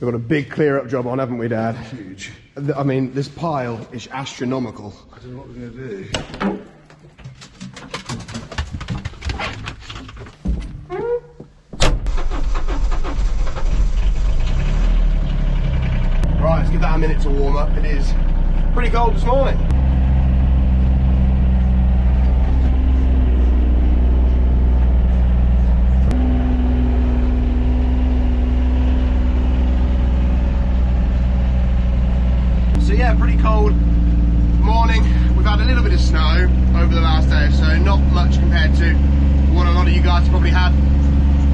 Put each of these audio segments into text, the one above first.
We've got a big clear up job on, haven't we, Dad? Huge. I mean, this pile is astronomical. I don't know what we're going to do. Right, let's give that a minute to warm up. It is pretty cold this morning. So yeah, pretty cold morning. We've had a little bit of snow over the last day or so, not much compared to what a lot of you guys probably had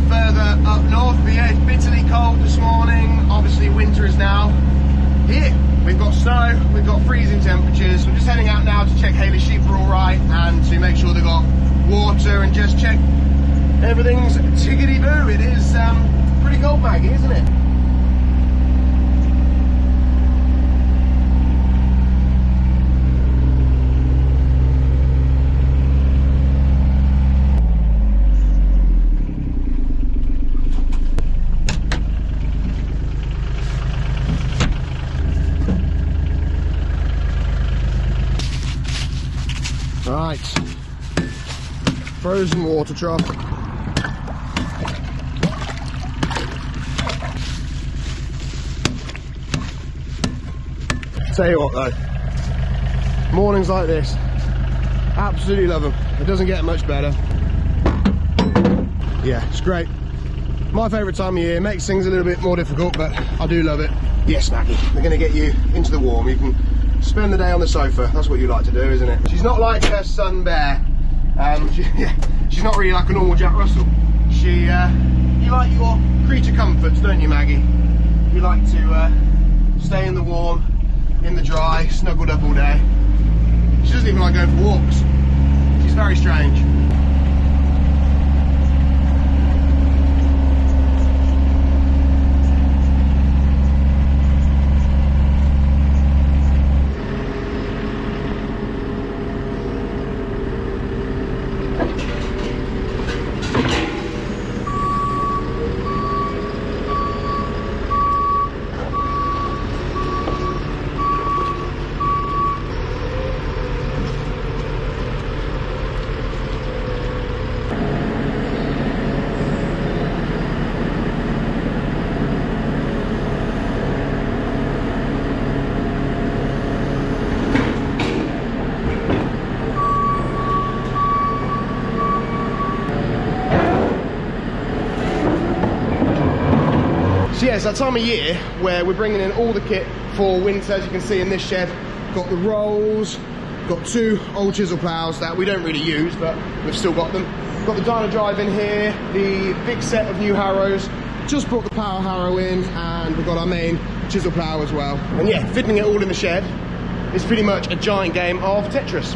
further up north. But yeah, it's bitterly cold this morning. Obviously winter is now here. We've got snow, we've got freezing temperatures. We're just heading out now to check Haley's sheep are all right and to make sure they've got water and just check everything's tickety-boo. It is pretty cold, Maggie, isn't it? Right, frozen water trough. Tell you what though, mornings like this, absolutely love them. It doesn't get much better. Yeah, it's great. My favourite time of year, makes things a little bit more difficult, but I do love it. Yes, Maggie, they're going to get you into the warm. You can spend the day on the sofa. That's what you like to do, isn't it? She's not like her son Bear. She's not really like a normal Jack Russell. You like your creature comforts, don't you, Maggie? You like to stay in the warm, in the dry, snuggled up all day. She doesn't even like going for walks. She's very strange. So yeah, it's that time of year where we're bringing in all the kit for winter. As you can see in this shed, got the rolls, got 2 old chisel ploughs that we don't really use, but we've still got them. Got the dyno drive in here, the big set of new harrows, just brought the power harrow in, and we've got our main chisel plough as well. And yeah, fitting it all in the shed is pretty much a giant game of Tetris.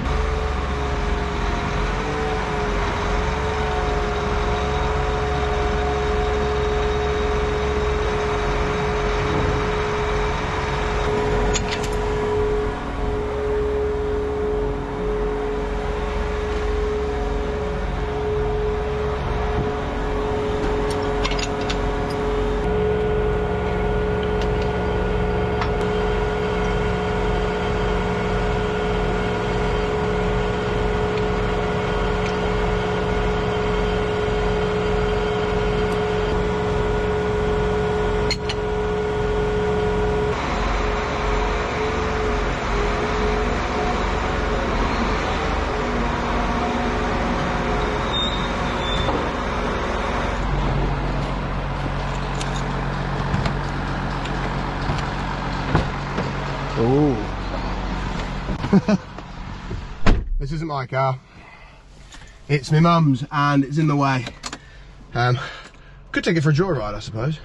Ooh. This isn't my car. It's my mum's and it's in the way. Could take it for a joyride, I suppose.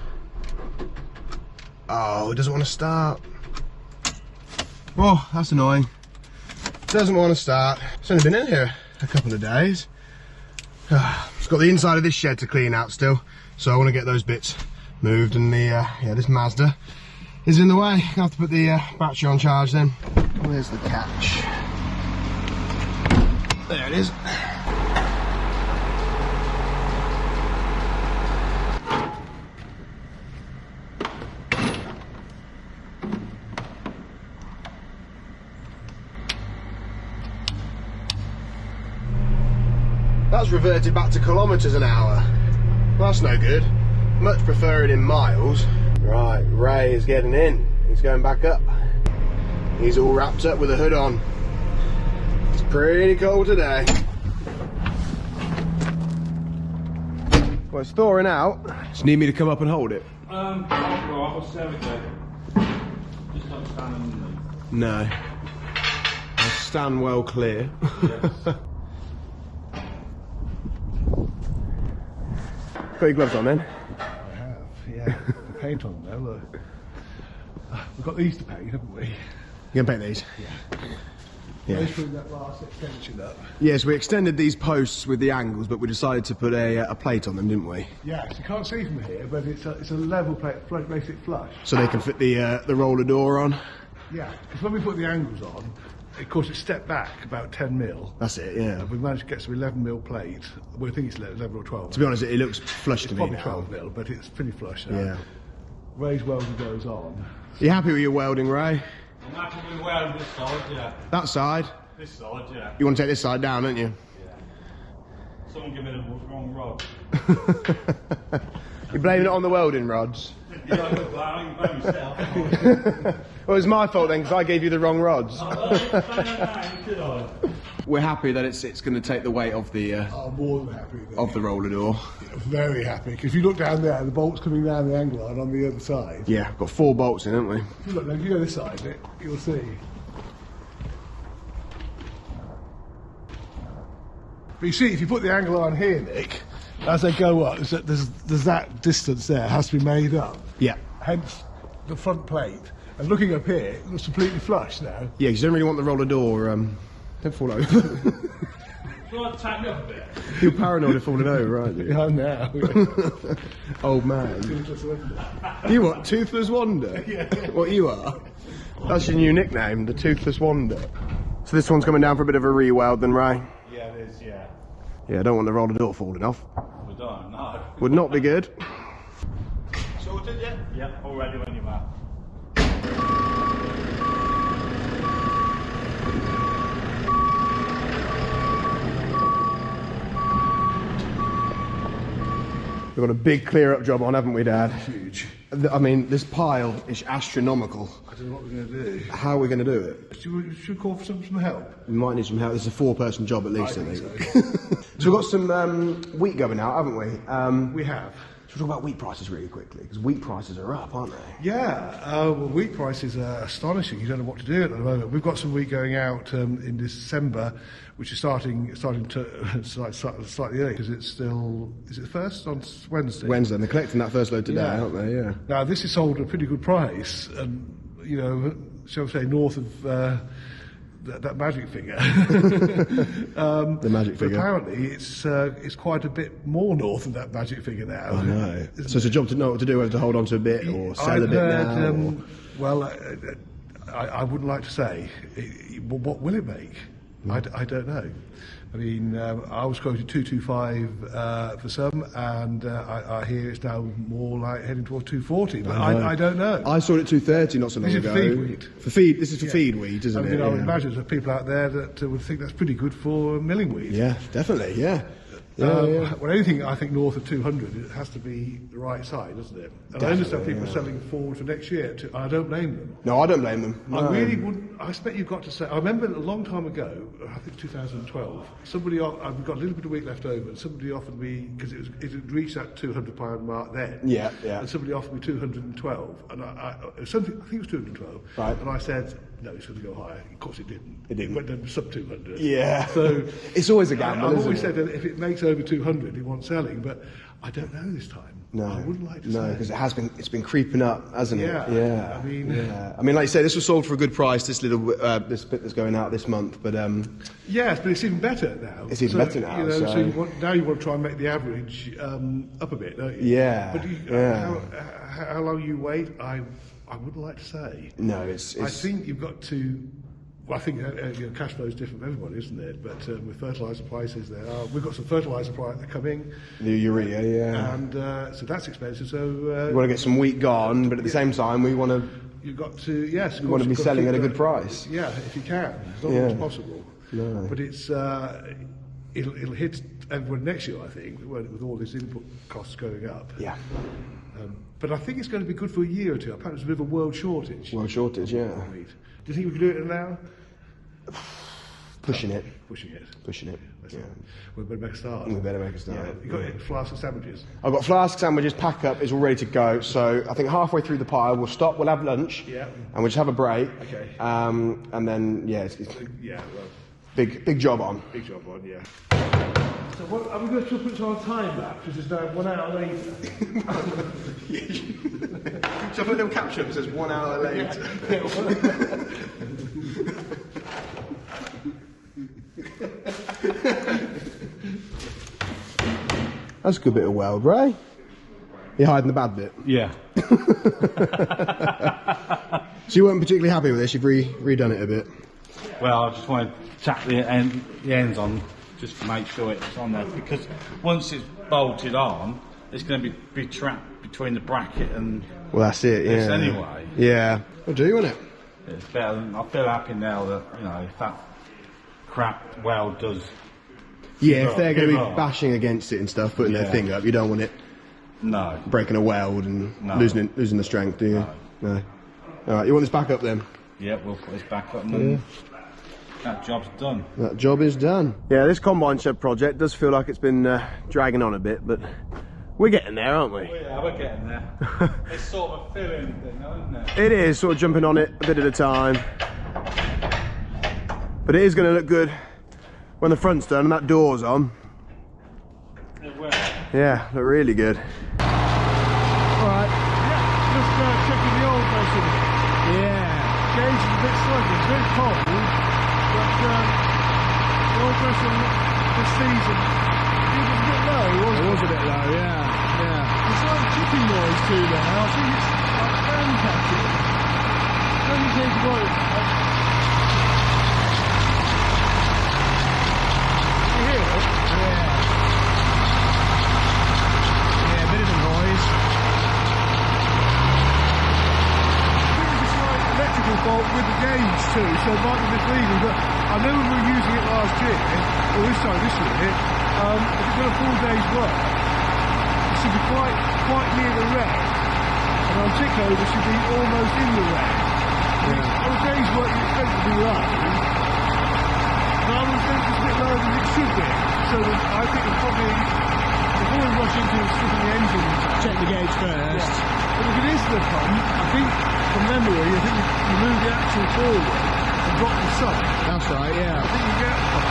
Oh, it doesn't want to start. Oh, that's annoying. Doesn't want to start. It's only been in here a couple of days. It's got the inside of this shed to clean out still, so I want to get those bits moved, and the yeah, this Mazda is in the way. I have to put the battery on charge then. Where's the catch? There it is. That's reverted back to kilometres an hour. Well, that's no good. Much prefer it in miles. Right, Ray is getting in. He's going back up. He's all wrapped up with a hood on. It's pretty cold today. Well, it's thawing out. Just need me to come up and hold it? I'll serve it there. Just don't stand underneath. No. I'll stand well clear. Yes. Got your gloves on then? I have, yeah. The paint on there, look. We've got these to paint, haven't we? You can paint these? Yeah. Let's bring that last extension up. Yes, we extended these posts with the angles, but we decided to put a plate on them, didn't we? Yes, you can't see from here, but it's a level plate, makes it flush. So they can fit the roller door on? Yeah, because when we put the angles on, of course it stepped back about 10 mil. That's it, yeah. And we managed to get some 11 mil plate. We think it's 11 or 12. To be honest, it looks flush to me Probably now. 12 mil, but it's pretty flush now. Yeah. Ray's welding goes on. You happy with your welding, Ray? I'm happy with welding this side, yeah. That side? This side, yeah. You want to take this side down, don't you? Yeah. Someone give me the wrong rod. You're blaming it on the welding rods? You don't look like you blame yourself. Well, it's my fault then, because I gave you the wrong rods. We're happy that it's going to take the weight of the I'm more than happy with it. of the roller door. Very happy, because if you look down there, the bolt's coming down the angle line on the other side. Yeah, got 4 bolts in, haven't we? If you look, if you go this side, you'll see. But you see, if you put the angle on here, Nick, as they go up, there's that distance there has to be made up. Yeah. Hence the front plate. And looking up here, it looks completely flush now. Yeah, because you don't really want the roller door. Don't fall over. Do I tighten up a bit? You're paranoid of falling over, aren't you? Yeah, now. Old man. You what? Toothless Wonder? Yeah. What you are? That's your new nickname, the Toothless Wonder. So this one's coming down for a bit of a re-weld then, Ray? Yeah, it is, yeah. Yeah, I don't want the roller door falling off. We don't, no. Would not be good. Sorted, yeah? Yeah, all ready when you're back. We've got a big clear-up job on, haven't we, Dad? Huge. I mean, this pile is astronomical. I don't know what we're going to do. How are we going to do it? Should we call for some help? We might need some help. This is a 4-person job at least, I think. So. So we've got some wheat going out, haven't we? We have. Should we talk about wheat prices really quickly? Because wheat prices are up, aren't they? Yeah, well, wheat prices are astonishing. You don't know what to do at the moment. We've got some wheat going out in December, which is starting to slightly early because it's still, is it first on Wednesday? Wednesday, and they're collecting that first load today, Yeah. aren't they? Yeah. Now this is sold at a pretty good price, and you know, shall we say, north of that magic figure. The magic but figure. apparently it's quite a bit more north of that magic figure now. I know. So it's a job to know what to do, whether to hold on to a bit or sell a bit now. Or... Well, I wouldn't like to say. What will it make? I don't know. I mean, I was quoted 225 for some, and I hear it's now more like heading towards 240. But I don't know. I saw it at 230 not so long ago. This is for feed wheat. For feed, this is for feed wheat, isn't it? I would imagine there's people out there that would think that's pretty good for milling wheat. Yeah, definitely. Yeah. Well, anything I think north of 200, it has to be the right side, doesn't it? And I understand people are selling forward for next year. I don't blame them. No, I don't blame them. No. I really wouldn't. I expect you've got to say. I remember a long time ago, I think 2012. Somebody, I've got a little bit of wheat left over, and somebody offered me because it had reached that £200 mark then. Yeah, yeah. And somebody offered me 212, and I think it was 212. Right. And I said, no, it's going to go higher. Of course, it didn't. It didn't. It went down to sub 200. Yeah. So it's always a gamble. I've isn't always it? said that if it makes over 200, he wants selling, but I don't know this time. No, I wouldn't like to say. No, because it's been creeping up, hasn't Yeah, it? Yeah. I mean, like you say, this was sold for a good price. This little this bit that's going out this month, but yes, but it's even better now. It's even better now. You know, so now you want to try and make the average up a bit, don't you? Yeah. But how long you wait, I wouldn't like to say. No, it's I think you've got to. Well, I think cash flow is different for everybody, isn't it? But with fertiliser prices, we've got some fertiliser prices coming. The urea, yeah. And so that's expensive. So we want to get some wheat gone, but at the same time, we want to. You've got to, yes. You want to be selling at a good price. Yeah, if you can, as long as it's possible. No. But it's it'll hit everyone next year, I think, with all these input costs going up. Yeah. But I think it's going to be good for a year or two. Apparently, there's a bit of a world shortage. World shortage, yeah. Do you think we can do it now? Pushing it. Pushing it. Pushing it. Yeah. We better make a start. We better make a start. Yeah. You got flask and sandwiches? I've got flask sandwiches, pack up, is all ready to go. So I think halfway through the pile, we'll stop, we'll have lunch. Yeah. And we'll just have a break. Okay. And then, yeah, Yeah, well. Big job on. Big job on, yeah. So what, are we going to put our time lapse, which is now 1 hour later? Shall I put a little caption that says 1 hour later? That's a good bit of weld, Ray. You're hiding the bad bit? Yeah. So you weren't particularly happy with this, you've redone it a bit? Well, I just want to tap the ends on just to make sure it's on there, because once it's bolted on, it's going to be trapped between the bracket and Well, that's it, yeah. this anyway. Yeah. It'll do, won't it? It's better than, I feel happy now that, you know, if that crap weld does. Yeah, if they're going to give be up. bashing against it and stuff, putting their Yeah. thing up, you don't want it No. breaking a weld and No. losing the strength, do you? No. Alright, you want this back up then? Yeah, we'll put this back up and then that job's done. That job is done. Yeah, this combine shed project does feel like it's been dragging on a bit, but we're getting there, aren't we? Yeah, we're getting there. It's sort of a filling thing, isn't it? It is, sort of jumping on it a bit at a time. But it is going to look good when the front's done and that door's on. It will. Yeah, look really good. Alright, yeah, just checking the old version. Yeah. Gauge is a bit sluggish, it's very cold, but the old version this season, it was a bit low, wasn't it? It was a bit low, yeah. It's like chipping noise too now, I think it's like fan catching. Don't you think about it? You hear it? Yeah, a bit of a noise. Electrical fault with the gauge too, so it might be misleading, but I know when we were using it last year, or this year, if it's got a full day's work, it should be quite near the red, and on tick over it should be almost in the red. Yeah. On a day's work you expect to be low, and I would think it's a bit lower than it should be, so I think it's probably, before we rush into stripping the engine, Check the gauge first. but if it is the pump, I think, from memory, I think you move the axle forward and drop the sub. That's right, I yeah. think you get a pump.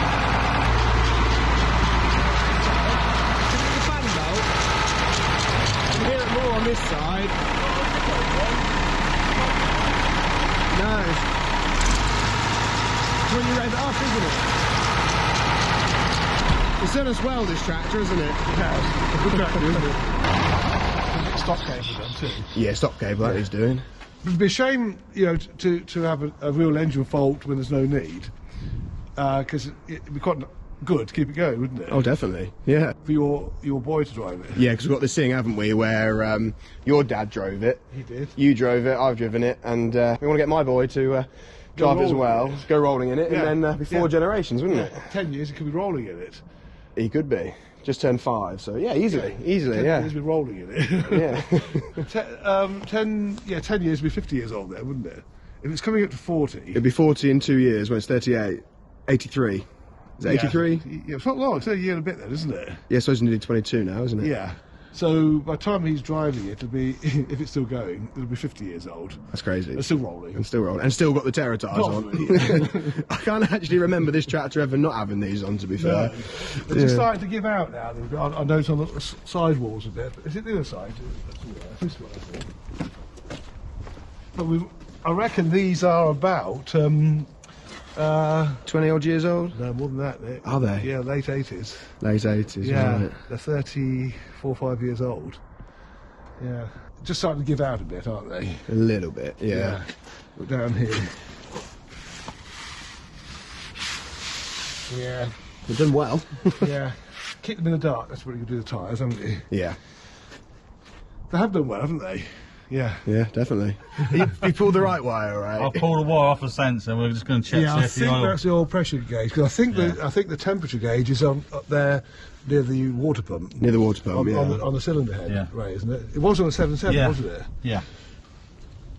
The fan belt. You hear it more on this side. No. It's when you rev it up, isn't it? It's done as well, this tractor, isn't it? Yeah, a good tractor, isn't it? Stock cable done too. Yeah, stop cable, that is doing. It'd be a shame, you know, to have a real engine fault when there's no need, because it'd be quite good to keep it going, wouldn't it? Oh, definitely. Yeah. For your boy to drive it. Yeah, because we've got this thing, haven't we, where your dad drove it. He did. You drove it, I've driven it, and we want to get my boy to drive it as rolling well. in it. Go rolling in it, Yeah. and then be 4 Yeah. generations, wouldn't it? 10 years, it could be rolling in it. He could be. Just turned 5, so yeah, easily, 10 yeah. years, be rolling in it. Yeah. 10 years, be 50 years old there, wouldn't it? If it's coming up to 40. It'd be 40 in 2 years when it's 38. 83. Is it 83? Yeah, it's not long. It's only a year and a bit then, isn't it? Yeah, so he's nearly 22 now, isn't it? Yeah. So by the time he's driving it, it'll be, if it's still going, it'll be 50 years old. That's crazy. It's still rolling. And still rolling. And still got the Terra tyres on. I can't actually remember this tractor ever not having these on, to be fair. It's just starting to give out now. I notice on the side walls a bit. Is it the other side? This one, I think. But I reckon these are about 20 odd years old? no more than that. Are they? Yeah, late 80s. Late 80s, Yeah, right. they're 34, 5 years old. Yeah, just starting to give out a bit, aren't they? A little bit, yeah. Look down here. Yeah, They've done well. yeah. Kick them in the dark. That's what you do the tyres, haven't you? Yeah. They have done well, haven't they? Yeah. Yeah, definitely. you pulled the right wire, right? I'll pull the wire off the sensor. We're just going to check. Yeah, I think that's the oil pressure gauge, because I think the temperature gauge is up there near the water pump. Near the water pump, on the cylinder head, Yeah. right, isn't it? It was on a 7.7, Yeah. wasn't it? Yeah.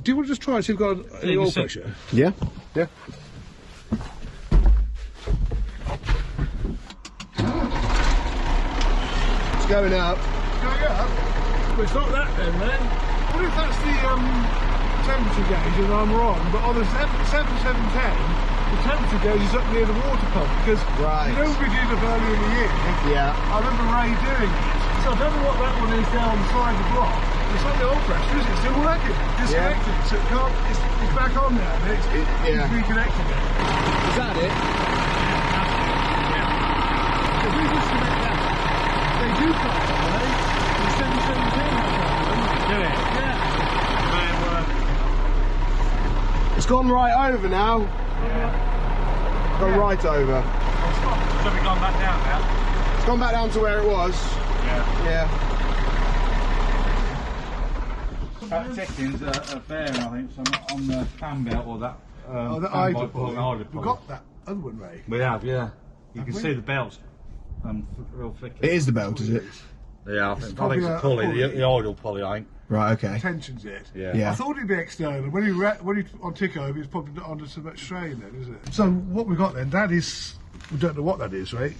Do you want to just try and see if you've got any You oil see- pressure? Yeah. Yeah. It's going up. Going up? Well, it's not that then. What if that's the temperature gauge and I'm wrong, but on the 7.10, the temperature gauge is up near the water pump, because Right. you know we did it earlier in the year. Yeah. I remember Ray doing it. So I don't know what that one is down on the side of the block. It's not the oil pressure, is it? It's still working. Disconnected. So it can't, it's back on now. And it's reconnecting it. Is that it? If we disconnect that, they do come on, eh? The 7.17 has that. Do it. Yeah. It's gone right over now. Gone right over. So we've gone back down now. It's gone back down to where it was. Yeah. Yeah. That ticking's a bearing, I think, so on the fan belt or that. Oh, the fan idle belt pulley. or the idle We've pulley. got that other one, Ray. We have, yeah. You Have can we? see the belts real thick. It is the belt, is it? Yeah, I think probably it's a a pulley, pulley. the idle pulley, I think. Right, okay. Tensions it. Yeah. Yeah. I thought it'd be external. When you on tick over, it's probably not under so much strain then, is it? So what we've got then, that is, we don't know what that is, right?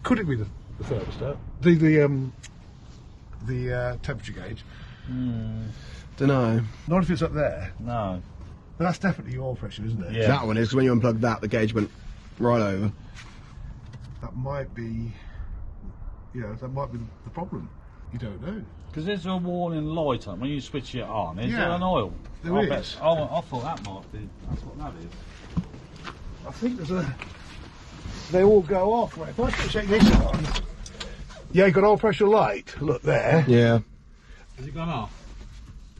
Could it be the thermostat? The temperature gauge? Don't know. Not if it's up there. No. But that's definitely your oil pressure, isn't it? Yeah. That one is, because when you unplugged that, the gauge went right over. That might be, that might be the problem. You don't know. Because there's a warning light on when you switch it on. Is there an oil? There I is. I thought that might be. That's what that is. I think they all go off. Right, if I check this on, yeah, you got oil pressure light. Look there. Yeah. Has it gone off?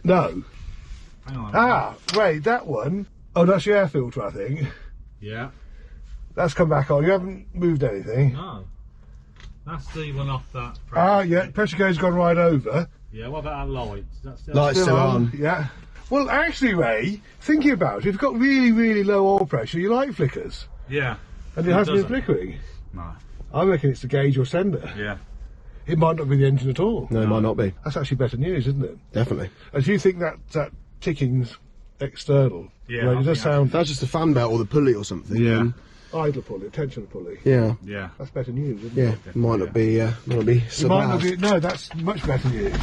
No. Hang on. Ah, Ray, that one. Oh, that's your air filter, I think. Yeah. That's come back on. You haven't moved anything. No. That's the one off that. Ah, yeah, pressure gauge gone right over. Yeah, what about that light? Is that still Light's still on. Yeah. Well, actually, Ray, thinking about it, if you've got really, really low oil pressure, your light flickers. Yeah. And it hasn't been doesn't. flickering. No. I reckon it's the gauge or sender. Yeah. It might not be the engine at all. No, it might not be. That's actually better news, isn't it? Definitely. And do you think that ticking's external? Yeah, Ray, I does that think sound That's just the fan belt or the pulley or something. Yeah. then- idler pulley, tensioner pulley? Yeah. Yeah. That's better news, isn't Yeah. it? It might not be. So It might not bad. be. No, that's much better news.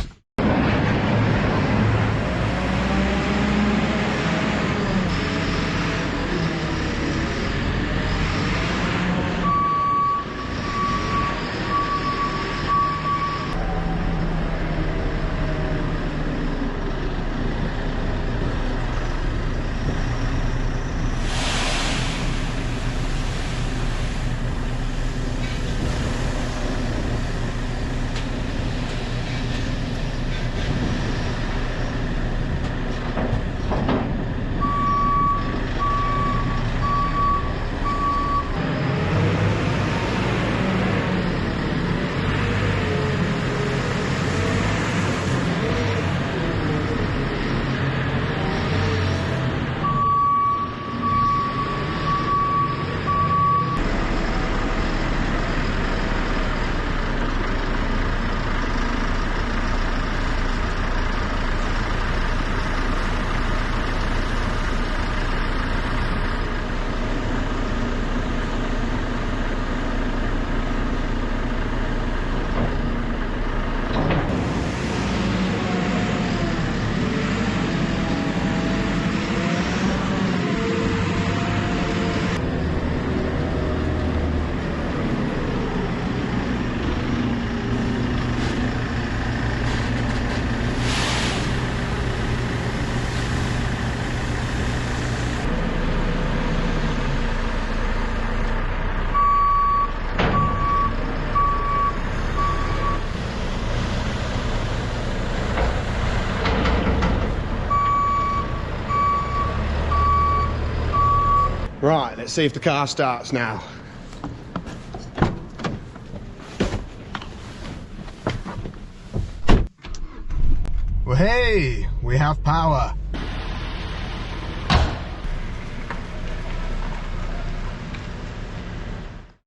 Right, let's see if the car starts now. Well, hey, We have power.